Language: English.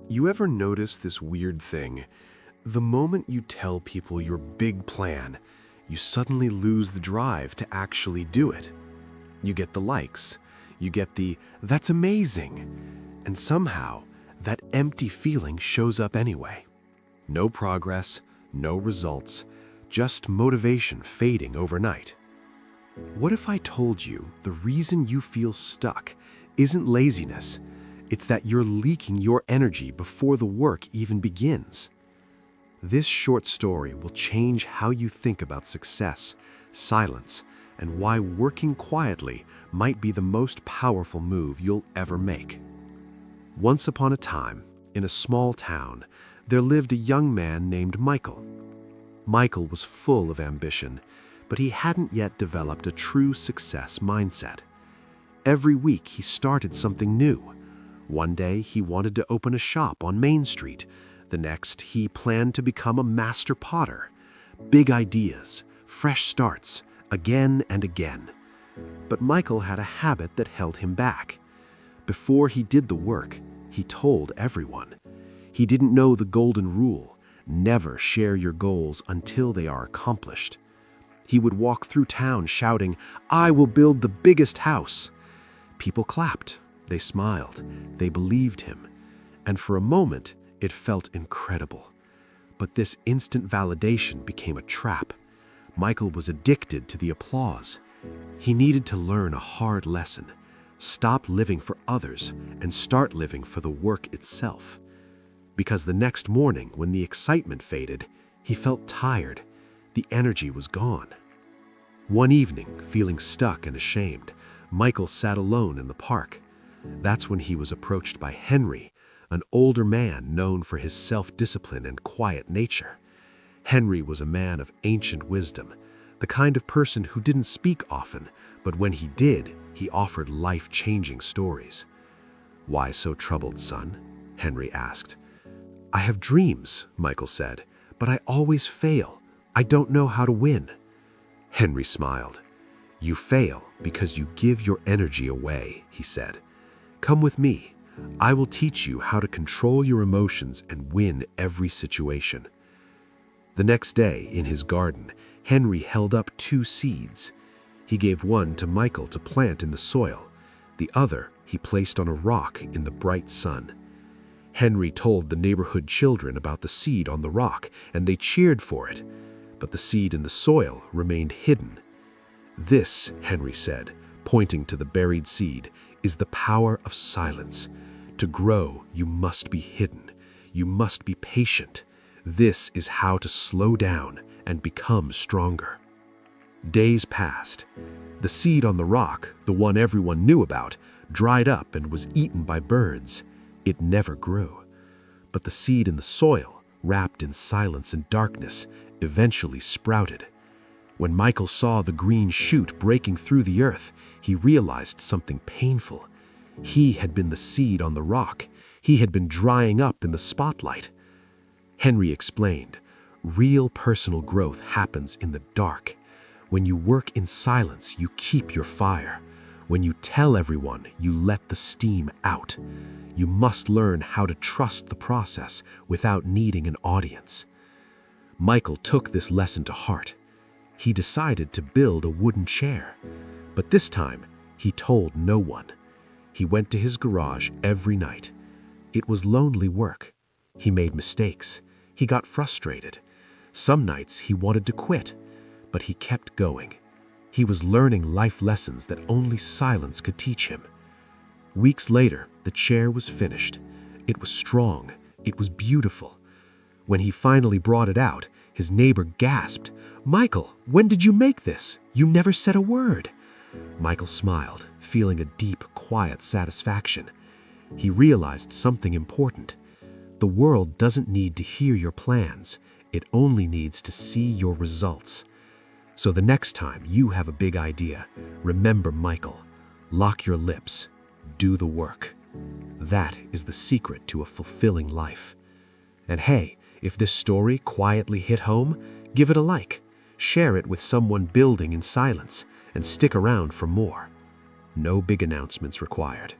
You ever notice this weird thing? The moment you tell people your big plan, you suddenly lose the drive to actually do it. You get the likes, you get the "that's amazing," and somehow that empty feeling shows up anyway. No progress, no results, just motivation fading overnight. What if I told you the reason you feel stuck isn't laziness, it's that you're leaking your energy before the work even begins? This short story will change how you think about success, silence, and why working quietly might be the most powerful move you'll ever make. Once upon a time, in a small town, there lived a young man named Michael. Michael was full of ambition, but he hadn't yet developed a true success mindset. Every week he started something new. One day he wanted to open a shop on Main Street. The next he planned to become a master potter. Big ideas, fresh starts, again and again. But Michael had a habit that held him back. Before he did the work, he told everyone. He didn't know the golden rule: never share your goals until they are accomplished. He would walk through town shouting, "I will build the biggest house." People clapped, they smiled, they believed him, and for a moment it felt incredible. But this instant validation became a trap. Michael was addicted to the applause. He needed to learn a hard lesson: stop living for others and start living for the work itself. Because the next morning, when the excitement faded, he felt tired. The energy was gone. One evening, feeling stuck and ashamed, Michael sat alone in the park. That's when he was approached by Henry, an older man known for his self-discipline and quiet nature. Henry was a man of ancient wisdom, the kind of person who didn't speak often, but when he did, he offered life-changing stories. "Why so troubled, son?" Henry asked. "I have dreams," Michael said, "but I always fail. I don't know how to win." Henry smiled. "You fail because you give your energy away," he said. "Come with me. I will teach you how to control your emotions and win every situation." The next day, in his garden, Henry held up 2 seeds. He gave one to Michael to plant in the soil. The other he placed on a rock in the bright sun. Henry told the neighborhood children about the seed on the rock, and they cheered for it. But the seed in the soil remained hidden. "This," Henry said, pointing to the buried seed, "is the power of silence. To grow, you must be hidden. You must be patient. This is how to slow down and become stronger." Days passed. The seed on the rock, the one everyone knew about, dried up and was eaten by birds. It never grew. But the seed in the soil, wrapped in silence and darkness, eventually sprouted. When Michael saw the green shoot breaking through the earth, he realized something painful. He had been the seed on the rock. He had been drying up in the spotlight. Henry explained, "Real personal growth happens in the dark. When you work in silence, you keep your fire. When you tell everyone, you let the steam out. You must learn how to trust the process without needing an audience." Michael took this lesson to heart. He decided to build a wooden chair. But this time, he told no one. He went to his garage every night. It was lonely work. He made mistakes. He got frustrated. Some nights he wanted to quit, but he kept going. He was learning life lessons that only silence could teach him. Weeks later, the chair was finished. It was strong. It was beautiful. When he finally brought it out, his neighbor gasped, "Michael, when did you make this? You never said a word." Michael smiled, feeling a deep, quiet satisfaction. He realized something important. The world doesn't need to hear your plans. It only needs to see your results. So the next time you have a big idea, remember Michael. Lock your lips. Do the work. That is the secret to a fulfilling life. And hey, if this story quietly hit home, give it a like. Share it with someone building in silence, and stick around for more. No big announcements required.